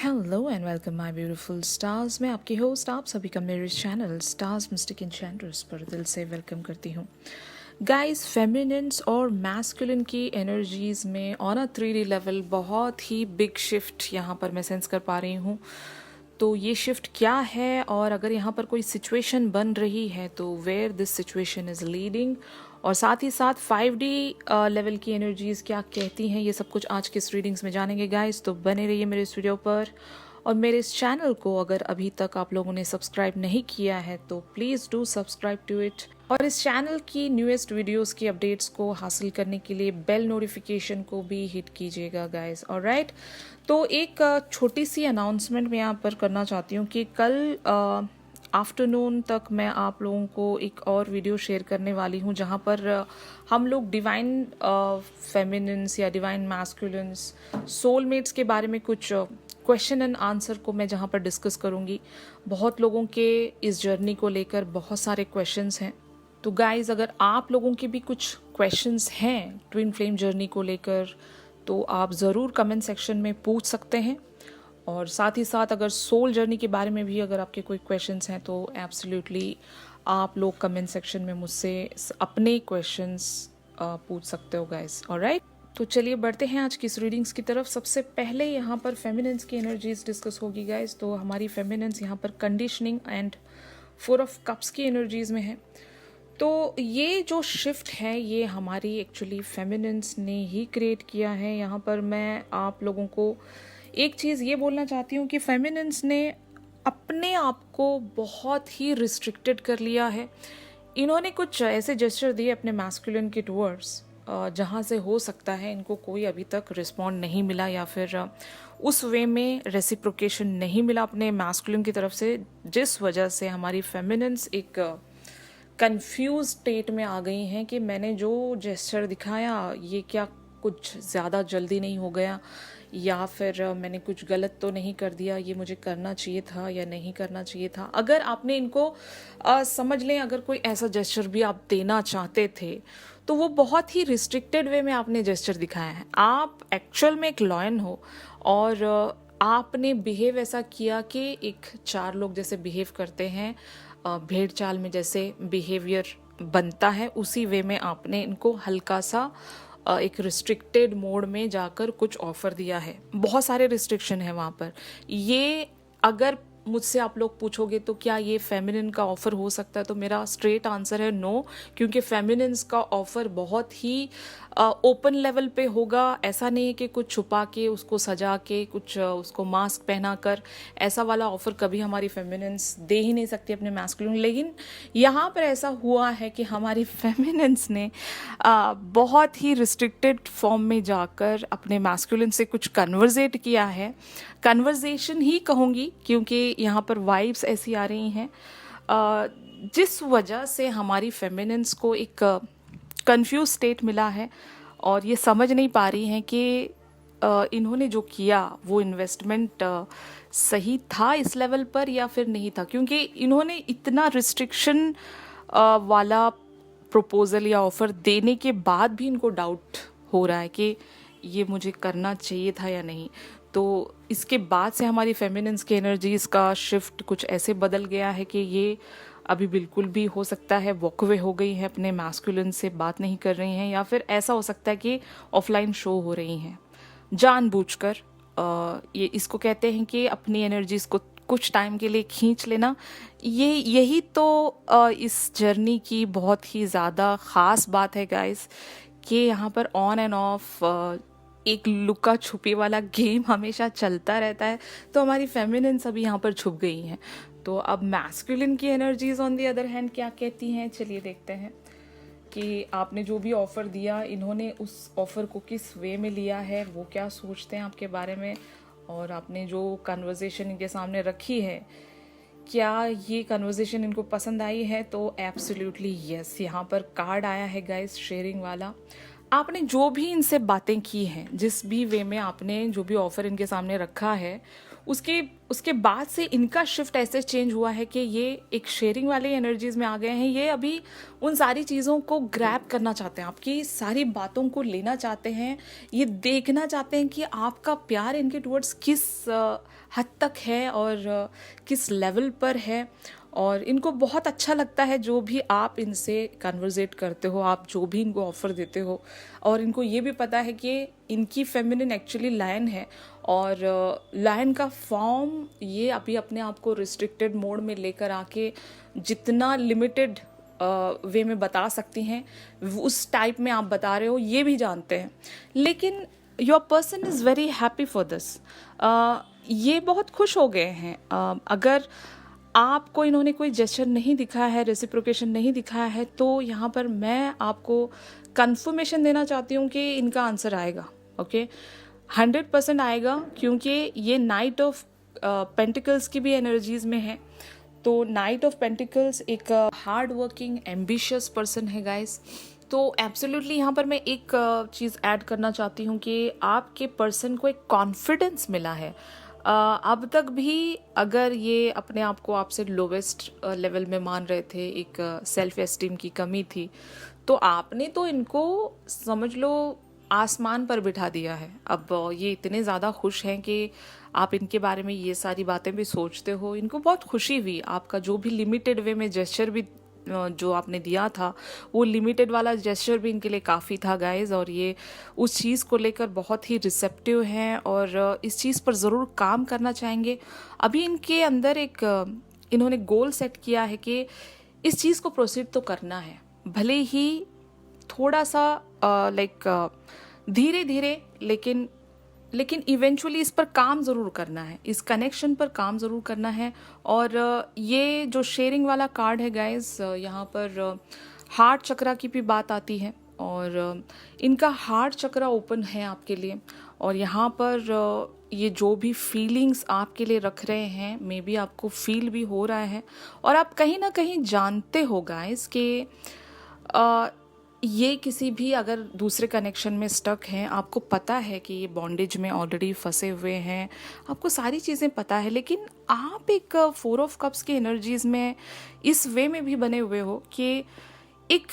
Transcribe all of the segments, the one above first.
Hello and welcome my beautiful stars. मैं आपकी host आप सभी का मेरे चैनल स्टार्स मिस्टिक एन्चेंटर्स पर दिल से वेलकम करती हूँ। गाइस, फेमिनिन्स और मैस्कुलिन की एनर्जीज़ में ऑन अ 3D लेवल बहुत ही बिग शिफ्ट यहाँ पर मैं सेंस कर पा रही हूँ। तो ये शिफ्ट क्या है और अगर यहाँ पर कोई सिचुएशन बन रही है तो where this situation is leading, और साथ ही साथ 5D लेवल की एनर्जीज़ क्या कहती हैं, ये सब कुछ आज के इस रीडिंग्स में जानेंगे गाइस। तो बने रहिए मेरे इस वीडियो पर, और मेरे इस चैनल को अगर अभी तक आप लोगों ने सब्सक्राइब नहीं किया है तो please do subscribe to it, और इस चैनल की न्यूएस्ट वीडियोस की अपडेट्स को हासिल करने के लिए बेल नोटिफिकेशन को भी हिट कीजिएगा गाइस। ऑलराइट, तो एक छोटी सी अनाउंसमेंट मैं यहाँ पर करना चाहती हूँ कि कल आफ्टरनून तक मैं आप लोगों को एक और वीडियो शेयर करने वाली हूँ जहाँ पर हम लोग डिवाइन फेमिनिन्स या डिवाइन मैस्कुलिन्स सोलमेट्स के बारे में कुछ क्वेश्चन एंड आंसर को मैं जहाँ पर डिस्कस करूँगी। बहुत लोगों के इस जर्नी को लेकर बहुत सारे क्वेश्चंस हैं, तो गाइज अगर आप लोगों के भी कुछ क्वेश्चंस हैं ट्विन फ्लेम जर्नी को लेकर तो आप ज़रूर कमेंट सेक्शन में पूछ सकते हैं। और साथ ही साथ अगर सोल जर्नी के बारे में भी अगर आपके कोई क्वेश्चंस हैं तो एब्सोल्युटली आप लोग कमेंट सेक्शन में मुझसे अपने क्वेश्चंस पूछ सकते हो गाइस। ऑलराइट, तो चलिए बढ़ते हैं आज की इस रीडिंग्स की तरफ। सबसे पहले यहाँ पर फेमिनिन्स की एनर्जीज डिस्कस होगी गाइस। तो हमारी फेमिनिन्स यहाँ पर कंडीशनिंग एंड 4 ऑफ कप्स की एनर्जीज में है। तो ये जो शिफ्ट है ये हमारी एक्चुअली फेमिनिन्स ने ही क्रिएट किया है। यहाँ पर मैं आप लोगों को एक चीज़ ये बोलना चाहती हूँ कि फेमिनिन्स ने अपने आप को बहुत ही रिस्ट्रिक्टेड कर लिया है। इन्होंने कुछ ऐसे जेस्चर दिए अपने मैस्कुलिन के टुवर्ड्स जहाँ से हो सकता है इनको कोई अभी तक रिस्पॉन्ड नहीं मिला या फिर उस वे में रेसिप्रोकेशन नहीं मिला अपने मैस्कुलिन की तरफ से, जिस वजह से हमारी फेमिनिन्स एक कंफ्यूज स्टेट में आ गई हैं कि मैंने जो जेस्चर दिखाया ये क्या कुछ ज़्यादा जल्दी नहीं हो गया, या फिर मैंने कुछ गलत तो नहीं कर दिया, ये मुझे करना चाहिए था या नहीं करना चाहिए था। अगर आपने इनको समझ लें, अगर कोई ऐसा जेस्चर भी आप देना चाहते थे तो वो बहुत ही रिस्ट्रिक्टेड वे में आपने जेस्चर दिखाया है। आप एक्चुअल में एक लॉयन हो और आपने बिहेव ऐसा किया कि एक 4 लोग जैसे बिहेव करते हैं, भेड़ चाल में जैसे बिहेवियर बनता है उसी वे में आपने इनको हल्का सा एक रिस्ट्रिक्टेड मोड में जाकर कुछ ऑफर दिया है। बहुत सारे रिस्ट्रिक्शन है वहाँ पर। ये अगर मुझसे आप लोग पूछोगे तो क्या ये फेमिनिन का ऑफर हो सकता है, तो मेरा स्ट्रेट आंसर है नो, क्योंकि फेमिनिन्स का ऑफर बहुत ही ओपन लेवल पे होगा। ऐसा नहीं है कि कुछ छुपा के उसको सजा के कुछ उसको मास्क पहना कर, ऐसा वाला ऑफर कभी हमारी फेमिनिन्स दे ही नहीं सकती अपने मैस्कुलिन। लेकिन यहाँ पर ऐसा हुआ है कि हमारी फेमिनिन्स ने बहुत ही रिस्ट्रिक्टेड फॉर्म में जाकर अपने मैस्कुलिन से कुछ कन्वर्सेट किया है। कन्वर्सेशन ही कहूँगी क्योंकि यहाँ पर वाइब्स ऐसी आ रही हैं जिस वजह से हमारी फेमिनिन्स को एक कंफ्यूज स्टेट मिला है और ये समझ नहीं पा रही हैं कि इन्होंने जो किया वो इन्वेस्टमेंट सही था इस लेवल पर या फिर नहीं था, क्योंकि इन्होंने इतना रिस्ट्रिक्शन वाला प्रपोजल या ऑफर देने के बाद भी इनको डाउट हो रहा है कि ये मुझे करना चाहिए था या नहीं। तो इसके बाद से हमारी फेमिनिन्स की एनर्जीज का शिफ्ट कुछ ऐसे बदल गया है कि ये अभी बिल्कुल भी हो सकता है वॉकअवे हो गई है, अपने मैस्कुलिन से बात नहीं कर रही हैं, या फिर ऐसा हो सकता है कि ऑफलाइन शो हो रही हैं जानबूझकर। ये इसको कहते हैं कि अपनी एनर्जीज को कुछ टाइम के लिए खींच लेना। यही तो इस जर्नी की बहुत ही ज़्यादा ख़ास बात है गाइस, कि यहाँ पर ऑन एंड ऑफ एक लुका छुपी वाला गेम हमेशा चलता रहता है। तो हमारी फेमिनिन्स अभी यहाँ पर छुप गई हैं। तो अब मैस्कुलिन की energies on the other hand क्या कहती हैं, चलिए देखते हैं कि आपने जो भी ऑफ़र दिया, इन्होंने उस ऑफ़र को किस वे में लिया है, वो क्या सोचते हैं आपके बारे में, और आपने जो कन्वर्सेशन इनके सामने रखी है क्या ये कन्वर्सेशन इनको पसंद आई है। तो एब्सोल्युटली यस, यहाँ पर कार्ड आया है गाइस शेयरिंग वाला। आपने जो भी इनसे बातें की हैं, जिस भी वे में आपने जो भी ऑफ़र इनके सामने रखा है, उसके उसके बाद से इनका शिफ्ट ऐसे चेंज हुआ है कि ये एक शेयरिंग वाली एनर्जीज में आ गए हैं। ये अभी उन सारी चीज़ों को ग्रैब करना चाहते हैं, आपकी सारी बातों को लेना चाहते हैं, ये देखना चाहते हैं कि आपका प्यार इनके टुवर्ड्स किस हद तक है और किस लेवल पर है। और इनको बहुत अच्छा लगता है जो भी आप इनसे कन्वर्सेट करते हो, आप जो भी इनको ऑफ़र देते हो। और इनको ये भी पता है कि इनकी फेमिनिन एक्चुअली लायन है, और लायन का फॉर्म ये अभी अपने आप को रिस्ट्रिक्टेड मोड में लेकर आके जितना लिमिटेड वे में बता सकती हैं उस टाइप में आप बता रहे हो, ये भी जानते हैं। लेकिन your person is very happy for this. ये बहुत खुश हो गए हैं। अगर आपको इन्होंने कोई जेस्चर नहीं दिखाया है, रेसिप्रोकेशन नहीं दिखाया है, तो यहाँ पर मैं आपको कंफर्मेशन देना चाहती हूँ कि इनका आंसर आएगा। ओके, 100% आएगा, क्योंकि ये नाइट ऑफ पेंटिकल्स की भी एनर्जीज में है। तो नाइट ऑफ पेंटिकल्स एक हार्ड वर्किंग एम्बिशियस पर्सन है गाइस। तो एब्सोल्युटली यहाँ पर मैं एक चीज़ ऐड करना चाहती हूँ कि आपके पर्सन को एक कॉन्फिडेंस मिला है। अब तक भी अगर ये अपने आप को आपसे लोवेस्ट लेवल में मान रहे थे, एक सेल्फ एस्टीम की कमी थी, तो आपने तो इनको समझ लो आसमान पर बिठा दिया है। अब ये इतने ज़्यादा खुश हैं कि आप इनके बारे में ये सारी बातें भी सोचते हो। इनको बहुत खुशी हुई, आपका जो भी लिमिटेड वे में जेस्चर भी जो आपने दिया था, वो लिमिटेड वाला जेस्चर भी इनके लिए काफ़ी था गाइज। और ये उस चीज़ को लेकर बहुत ही रिसेप्टिव हैं और इस चीज़ पर ज़रूर काम करना चाहेंगे। अभी इनके अंदर एक इन्होंने गोल सेट किया है कि इस चीज़ को प्रोसीड तो करना है, भले ही थोड़ा सा धीरे धीरे, लेकिन इवेंचुअली इस पर काम ज़रूर करना है, इस कनेक्शन पर काम ज़रूर करना है। और ये जो शेयरिंग वाला कार्ड है गाइस, यहाँ पर हार्ट चक्रा की भी बात आती है, और इनका हार्ट चक्रा ओपन है आपके लिए। और यहाँ पर ये जो भी फीलिंग्स आपके लिए रख रहे हैं, मे बी आपको फील भी हो रहा है, और आप कहीं ना कहीं जानते हो गाइस कि ये किसी भी अगर दूसरे कनेक्शन में स्टक हैं, आपको पता है कि ये बॉन्डेज में ऑलरेडी फंसे हुए हैं, आपको सारी चीज़ें पता है, लेकिन आप एक 4 ऑफ कप्स की एनर्जीज में इस वे में भी बने हुए हो कि एक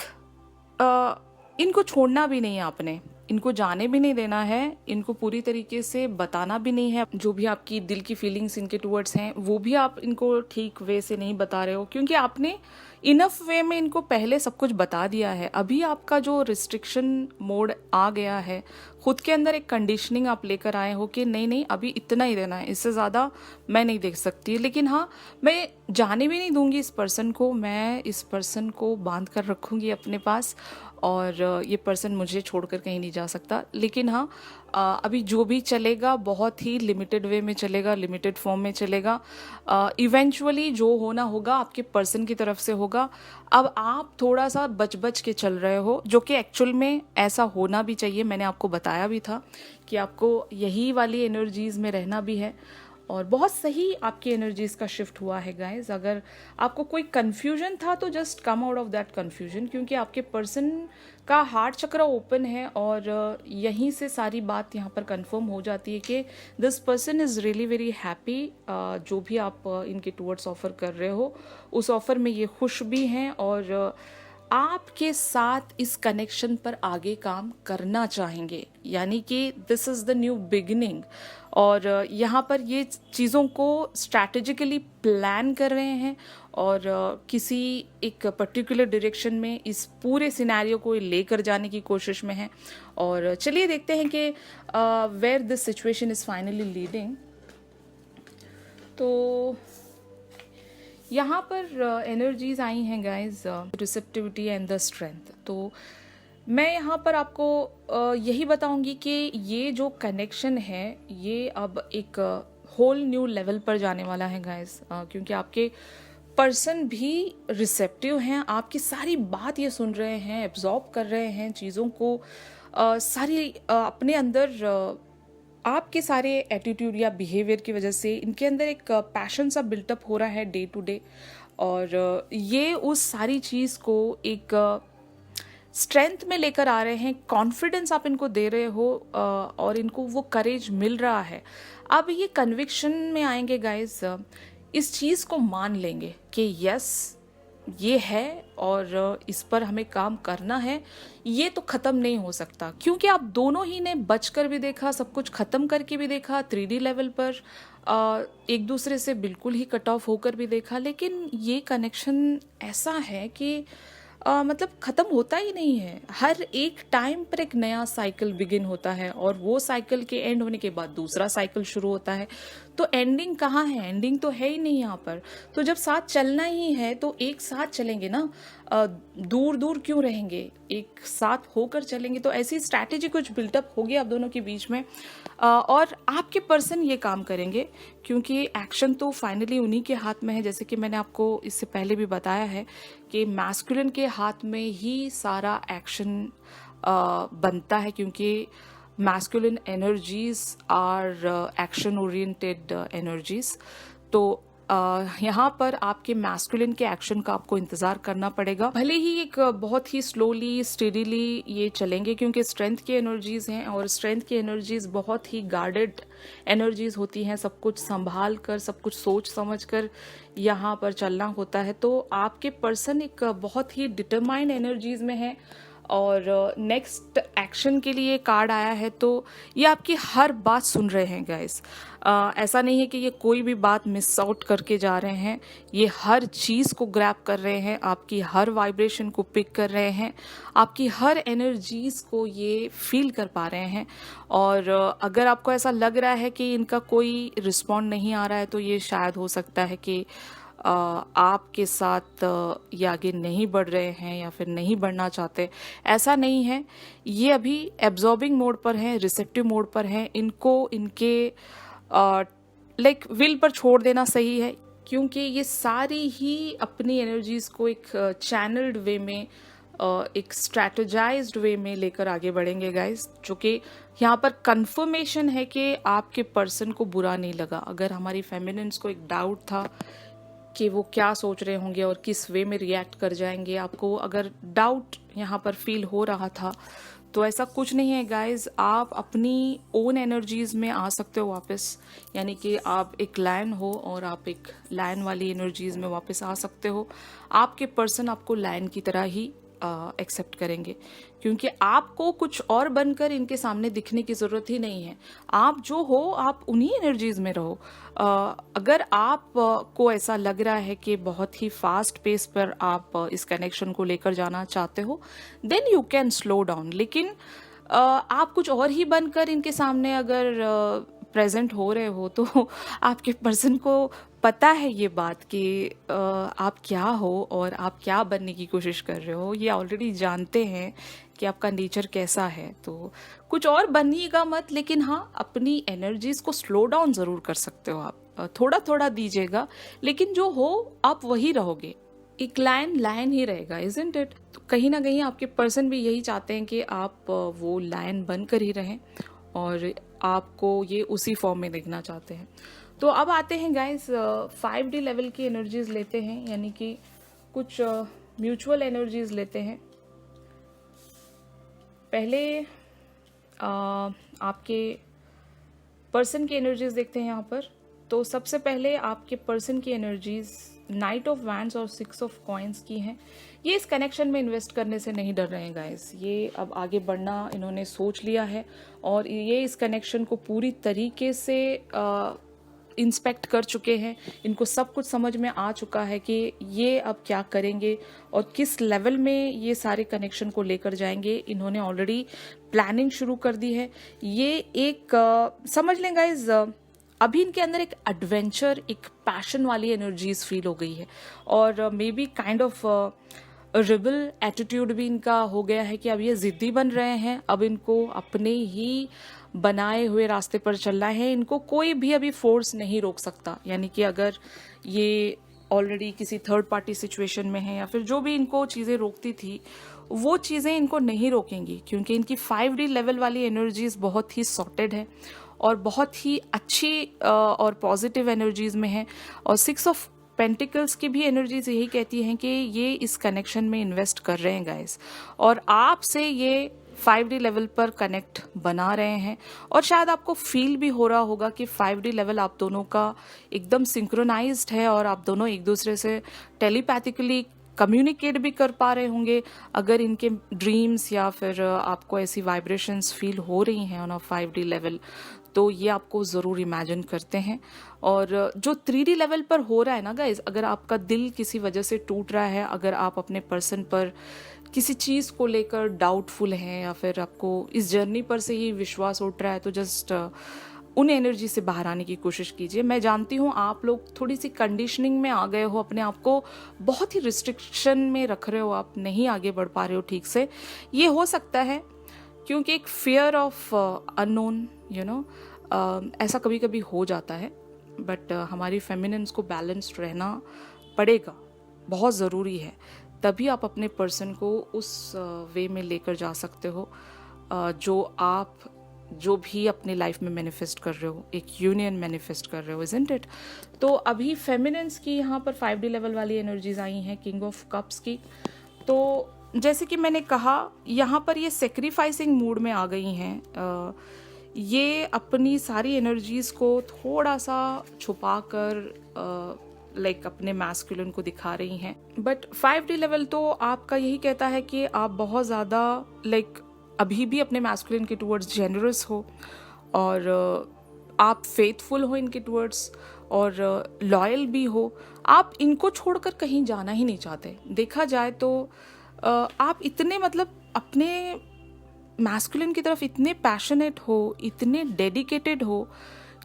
इनको छोड़ना भी नहीं है आपने, इनको जाने भी नहीं देना है, इनको पूरी तरीके से बताना भी नहीं है। जो भी आपकी दिल की फीलिंग्स इनके टुवर्ड्स हैं, वो भी आप इनको ठीक वे से नहीं बता रहे हो, क्योंकि आपने इनफ वे में इनको पहले सब कुछ बता दिया है। अभी आपका जो रिस्ट्रिक्शन मोड आ गया है, खुद के अंदर एक कंडीशनिंग आप लेकर आए हो कि नहीं नहीं अभी इतना ही देना है, इससे ज़्यादा मैं नहीं देख सकती। लेकिन हाँ, मैं जाने भी नहीं दूंगी इस पर्सन को, मैं इस पर्सन को बांध कर रखूँगी अपने पास, और ये पर्सन मुझे छोड़कर कहीं नहीं जा सकता। लेकिन हाँ, अभी जो भी चलेगा बहुत ही लिमिटेड वे में चलेगा, लिमिटेड फॉर्म में चलेगा। इवेंचुअली जो होना होगा आपके पर्सन की तरफ से होगा। अब आप थोड़ा सा बच बच के चल रहे हो, जो कि एक्चुअल में ऐसा होना भी चाहिए। मैंने आपको बताया भी था कि आपको यही वाली एनर्जीज में रहना भी है, और बहुत सही आपकी एनर्जीज का शिफ्ट हुआ है गाइज। अगर आपको कोई कन्फ्यूजन था तो just come out of that confusion, क्योंकि आपके पर्सन का हार्ट चक्र ओपन है, और यहीं से सारी बात यहाँ पर कंफर्म हो जाती है कि this person is really very happy. जो भी आप इनके टुवर्ड्स ऑफर कर रहे हो, उस ऑफर में ये खुश भी हैं, और आपके साथ इस कनेक्शन पर आगे काम करना चाहेंगे, यानी कि this is the new beginning. और यहाँ पर ये चीज़ों को स्ट्रैटेजिकली प्लान कर रहे हैं, और किसी एक पर्टिकुलर डायरेक्शन में इस पूरे सिनेरियो को लेकर जाने की कोशिश में है। और चलिए देखते हैं कि where this situation is finally leading. तो यहाँ पर एनर्जीज आई हैं guys, receptivity and the strength. तो मैं यहाँ पर आपको यही बताऊंगी कि ये जो कनेक्शन है ये अब एक होल न्यू लेवल पर जाने वाला है गाइज, क्योंकि आपके पर्सन भी रिसेप्टिव हैं, आपकी सारी बात ये सुन रहे हैं, एब्जॉर्ब कर रहे हैं चीज़ों को, सारी अपने अंदर आपके सारे एटीट्यूड या बिहेवियर की वजह से इनके अंदर एक पैशन सा बिल्टअप हो रहा है डे टू डे। और ये उस सारी चीज़ को एक स्ट्रेंथ में लेकर आ रहे हैं, कॉन्फिडेंस आप इनको दे रहे हो और इनको वो करेज मिल रहा है। अब ये कन्विक्शन में आएंगे गाइस, इस चीज़ को मान लेंगे कि यस ये है और इस पर हमें काम करना है, ये तो ख़त्म नहीं हो सकता। क्योंकि आप दोनों ही ने बचकर भी देखा, सब कुछ ख़त्म करके भी देखा, 3D लेवल पर एक दूसरे से बिल्कुल ही कट ऑफ होकर भी देखा, लेकिन ये कनेक्शन ऐसा है कि मतलब ख़त्म होता ही नहीं है। हर एक टाइम पर एक नया साइकिल बिगिन होता है और वो साइकिल के एंड होने के बाद दूसरा साइकिल शुरू होता है। तो एंडिंग कहाँ है? एंडिंग तो है ही नहीं यहाँ पर। तो जब साथ चलना ही है तो एक साथ चलेंगे ना, दूर दूर क्यों रहेंगे, एक साथ होकर चलेंगे। तो ऐसी स्ट्रैटेजी कुछ बिल्टअप होगी आप दोनों के बीच में और आपके पर्सन ये काम करेंगे, क्योंकि एक्शन तो फाइनली उन्हीं के हाथ में है। जैसे कि मैंने आपको इससे पहले भी बताया है कि मैस्कुलिन के हाथ में ही सारा एक्शन बनता है, क्योंकि masculine energies are action oriented energies. तो यहाँ पर आपके मैस्कुलिन के एक्शन का आपको इंतज़ार करना पड़ेगा। भले ही एक बहुत ही स्लोली स्टेडीली ये चलेंगे, क्योंकि स्ट्रेंथ की एनर्जीज हैं और स्ट्रेंथ की एनर्जीज बहुत ही गार्डेड एनर्जीज होती हैं। सब कुछ संभाल कर, सब कुछ सोच समझ कर यहाँ पर चलना होता है। तो आपके पर्सन एक बहुत ही डिटरमाइंड एनर्जीज में है और नेक्स्ट एक्शन के लिए कार्ड आया है। तो ये आपकी हर बात सुन रहे हैं गाइस। ऐसा नहीं है कि ये कोई भी बात मिस आउट करके जा रहे हैं, ये हर चीज़ को ग्रैब कर रहे हैं, आपकी हर वाइब्रेशन को पिक कर रहे हैं, आपकी हर एनर्जीज को ये फील कर पा रहे हैं। और अगर आपको ऐसा लग रहा है कि इनका कोई रिस्पॉन्ड नहीं आ रहा है, तो ये शायद हो सकता है कि आपके साथ ये आगे नहीं बढ़ रहे हैं या फिर नहीं बढ़ना चाहते। ऐसा नहीं है, ये अभी एब्जॉर्बिंग मोड पर हैं, रिसेप्टिव मोड पर हैं। इनको इनके लाइक विल पर छोड़ देना सही है, क्योंकि ये सारी ही अपनी एनर्जीज को एक चैनल्ड वे में, एक स्ट्रैटेजाइज्ड वे में लेकर आगे बढ़ेंगे गाइस। जो कि यहाँ पर कंफर्मेशन है कि आपके पर्सन को बुरा नहीं लगा। अगर हमारी फेमिनिन्स को एक डाउट था कि वो क्या सोच रहे होंगे और किस वे में रिएक्ट कर जाएंगे, आपको अगर डाउट यहाँ पर फील हो रहा था, तो ऐसा कुछ नहीं है गाइज। आप अपनी ओन एनर्जीज में आ सकते हो वापस, यानी कि आप एक लायन हो और आप एक लायन वाली एनर्जीज में वापस आ सकते हो। आपके पर्सन आपको लायन की तरह ही एक्सेप्ट करेंगे, क्योंकि आपको कुछ और बनकर इनके सामने दिखने की ज़रूरत ही नहीं है। आप जो हो, आप उन्हीं एनर्जीज में रहो। अगर आप को ऐसा लग रहा है कि बहुत ही फास्ट पेस पर आप इस कनेक्शन को लेकर जाना चाहते हो, then you can slow down. लेकिन आप कुछ और ही बनकर इनके सामने अगर प्रेजेंट हो रहे हो, तो आपके पर्सन को पता है ये बात कि आप क्या हो और आप क्या बनने की कोशिश कर रहे हो। ये ऑलरेडी जानते हैं कि आपका नेचर कैसा है। तो कुछ और बनिएगा मत, लेकिन हाँ, अपनी एनर्जीज को स्लो डाउन ज़रूर कर सकते हो। आप थोड़ा थोड़ा दीजिएगा, लेकिन जो हो आप वही रहोगे। एक लायन लायन ही रहेगा, इजंट इट? तो कहीं ना कहीं आपके पर्सन भी यही चाहते हैं कि आप वो लायन बनकर ही रहें और आपको ये उसी फॉर्म में देखना चाहते हैं। तो अब आते हैं गाइस, 5D लेवल की एनर्जीज लेते हैं, यानी कि कुछ म्यूचुअल एनर्जीज लेते हैं। पहले आपके पर्सन की एनर्जीज देखते हैं यहाँ पर। तो सबसे पहले आपके पर्सन की एनर्जीज नाइट ऑफ वैंड्स और 6 ऑफ कॉइन्स की हैं। ये इस कनेक्शन में इन्वेस्ट करने से नहीं डर रहे हैं गाइस। ये अब आगे बढ़ना इन्होंने सोच लिया है और ये इस कनेक्शन को पूरी तरीके से इंस्पेक्ट कर चुके हैं। इनको सब कुछ समझ में आ चुका है कि ये अब क्या करेंगे और किस लेवल में ये सारे कनेक्शन को लेकर जाएंगे। इन्होंने ऑलरेडी प्लानिंग शुरू कर दी है। ये एक समझ लें गाइस, अभी इनके अंदर एक एडवेंचर, एक पैशन वाली एनर्जीज फील हो गई है और may be kind of rebel attitude भी इनका हो गया है कि अब ये जिद्दी बन रहे हैं। अब इनको अपने ही बनाए हुए रास्ते पर चलना है, इनको कोई भी अभी फोर्स नहीं रोक सकता। यानी कि अगर ये ऑलरेडी किसी थर्ड पार्टी सिचुएशन में है या फिर जो भी इनको चीज़ें रोकती थी, वो चीज़ें इनको नहीं रोकेंगी, क्योंकि इनकी 5D लेवल वाली एनर्जीज बहुत ही सॉर्टेड है और बहुत ही अच्छी और पॉजिटिव एनर्जीज में है। और 6 ऑफ पेंटिकल्स की भी एनर्जीज यही कहती हैं कि ये इस कनेक्शन में इन्वेस्ट कर रहे हैं गाइस, और आपसे ये 5D लेवल पर कनेक्ट बना रहे हैं। और शायद आपको फील भी हो रहा होगा कि 5D लेवल आप दोनों का एकदम सिंक्रोनाइज्ड है और आप दोनों एक दूसरे से टेलीपैथिकली कम्युनिकेट भी कर पा रहे होंगे। अगर इनके ड्रीम्स या फिर आपको ऐसी वाइब्रेशंस फील हो रही हैं ऑन अ 5D लेवल, तो ये आपको ज़रूर इमेजिन करते हैं। और जो 3D लेवल पर हो रहा है ना गाइज, अगर आपका दिल किसी वजह से टूट रहा है, अगर आप अपने पर्सन पर किसी चीज़ को लेकर डाउटफुल हैं या फिर आपको इस जर्नी पर से ही विश्वास उठ रहा है, तो जस्ट उन एनर्जी से बाहर आने की कोशिश कीजिए। मैं जानती हूँ आप लोग थोड़ी सी कंडीशनिंग में आ गए हो, अपने आप को बहुत ही रिस्ट्रिक्शन में रख रहे हो, आप नहीं आगे बढ़ पा रहे हो ठीक से। ये हो सकता है क्योंकि एक fear of unknown, you know, ऐसा कभी कभी हो जाता है। बट हमारी फेमिनिन्स को बैलेंस्ड रहना पड़ेगा, बहुत ज़रूरी है। तभी आप अपने पर्सन को उस वे में लेकर जा सकते हो जो आप जो भी अपनी लाइफ में मैनिफेस्ट कर रहे हो, एक यूनियन मैनिफेस्ट कर रहे हो, इजंट इट। तो अभी फेमिनिन्स की यहाँ पर 5D लेवल वाली एनर्जीज आई हैं किंग ऑफ कप्स की। तो जैसे कि मैंने कहा, यहाँ पर ये सेक्रीफाइसिंग मूड में आ गई हैं। ये अपनी सारी एनर्जीज को थोड़ा सा छुपा कर लाइक अपने मैस्कुलिन को दिखा रही हैं। बट 5D लेवल तो आपका यही कहता है कि आप बहुत ज़्यादा लाइक अभी भी अपने मैस्कुलिन के टूवर्ड्स जेनरस हो, और आप फेथफुल हो इनके टूवर्ड्स, और लॉयल भी हो। आप इनको छोड़कर कहीं जाना ही नहीं चाहते। देखा जाए तो आप इतने मतलब अपने मैस्कुलिन की तरफ इतने पैशनेट हो, इतने डेडिकेटेड हो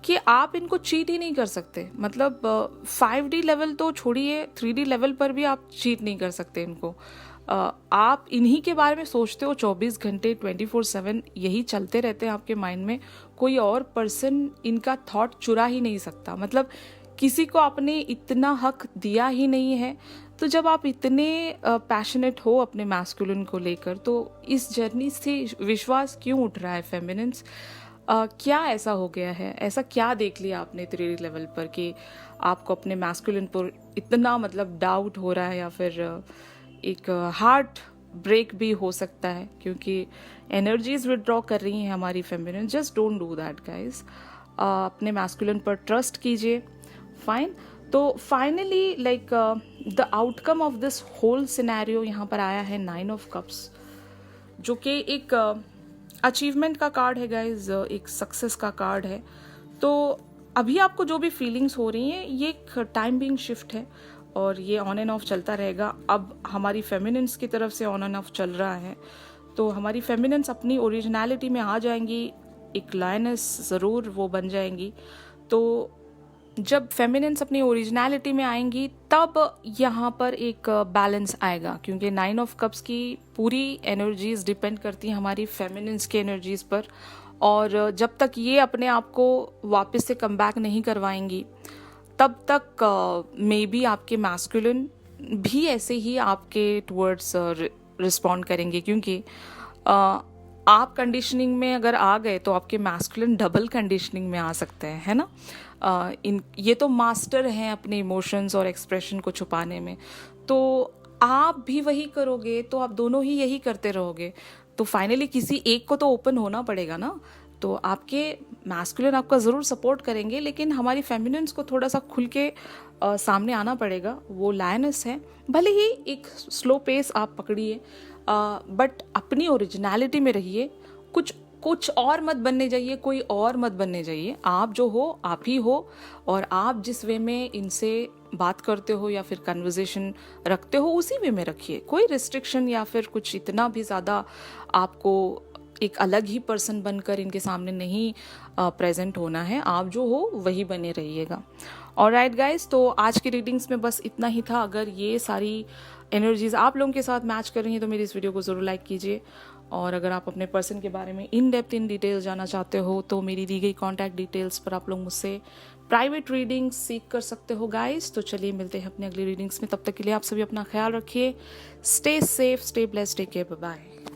कि आप इनको चीट ही नहीं कर सकते। मतलब 5D लेवल तो छोड़िए, 3D लेवल पर भी आप चीट नहीं कर सकते इनको। आप इन्हीं के बारे में सोचते हो 24 घंटे 24/7, यही चलते रहते हैं आपके माइंड में। कोई और पर्सन इनका थॉट चुरा ही नहीं सकता। मतलब किसी को आपने इतना हक दिया ही नहीं है। तो जब आप इतने पैशनेट हो अपने मैस्कुलिन को लेकर, तो इस जर्नी से विश्वास क्यों उठ रहा है फेमिनिन्स? क्या ऐसा हो गया है, ऐसा क्या देख लिया आपने 3D लेवल पर कि आपको अपने मैस्कुलिन पर इतना मतलब डाउट हो रहा है, या फिर एक हार्ट ब्रेक भी हो सकता है क्योंकि एनर्जीज विड्रॉ कर रही हैं हमारी feminine. Just don't do that guys. अपने मैस्कुलिन पर ट्रस्ट कीजिए। फाइन। तो finally like the outcome of this whole scenario यहाँ पर आया है 9 ऑफ कप्स, जो कि एक अचीवमेंट का कार्ड है गाइज, एक सक्सेस का कार्ड है। तो अभी आपको जो भी फीलिंग्स हो रही हैं, ये एक टाइम बीइंग शिफ्ट है और ये ऑन एंड ऑफ चलता रहेगा। अब हमारी फेमिनिन्स की तरफ से ऑन एंड ऑफ चल रहा है, तो हमारी फेमिनिन्स अपनी ओरिजिनलिटी में आ जाएंगी, एक लायनेस ज़रूर वो बन जाएंगी। तो जब फेमिनिन्स अपनी ओरिजिनलिटी में आएंगी तब यहाँ पर एक बैलेंस आएगा, क्योंकि 9 ऑफ कप्स की पूरी एनर्जीज डिपेंड करती हैं हमारी फेमिनिन्स की एनर्जीज पर। और जब तक ये अपने आप को वापस से कम बैक नहीं करवाएंगी, तब तक मे बी आपके मैस्कुलिन भी ऐसे ही आपके टुवर्ड्स रिस्पॉन्ड करेंगे, क्योंकि आप कंडीशनिंग में अगर आ गए तो आपके मैस्कुलिन डबल कंडीशनिंग में आ सकते हैं, है ना। ये तो मास्टर हैं अपने इमोशंस और एक्सप्रेशन को छुपाने में। तो आप भी वही करोगे तो आप दोनों ही यही करते रहोगे, तो फाइनली किसी एक को तो ओपन होना पड़ेगा ना। तो आपके मैस्कुलिन आपका ज़रूर सपोर्ट करेंगे, लेकिन हमारी फेमिनिन्स को थोड़ा सा खुल के सामने आना पड़ेगा। वो लायनेस है, भले ही एक स्लो पेस आप पकड़िए, बट अपनी ओरिजिनलिटी में रहिए। कुछ और मत बनने जाइए, कोई और मत बनने जाइए। आप जो हो आप ही हो, और आप जिस वे में इनसे बात करते हो या फिर कन्वर्सेशन रखते हो उसी वे में रखिए। कोई रिस्ट्रिक्शन या फिर कुछ इतना भी ज़्यादा आपको एक अलग ही पर्सन बनकर इनके सामने नहीं प्रेजेंट होना है। आप जो हो वही बने रहिएगा। ऑलराइट गाइस, तो आज की रीडिंग्स में बस इतना ही था। अगर ये सारी एनर्जीज आप लोगों के साथ मैच कर रही हैं तो मेरी इस वीडियो को ज़रूर लाइक कीजिए। और अगर आप अपने पर्सन के बारे में इन डेप्थ इन डिटेल जाना चाहते हो तो मेरी दी गई कॉन्टैक्ट डिटेल्स पर आप लोग मुझसे प्राइवेट रीडिंग सीख कर सकते हो गाइस। तो चलिए मिलते हैं अपनी अगली रीडिंग्स में। तब तक के लिए आप सभी अपना ख्याल रखिए। Stay safe, stay blessed, take care, bye bye.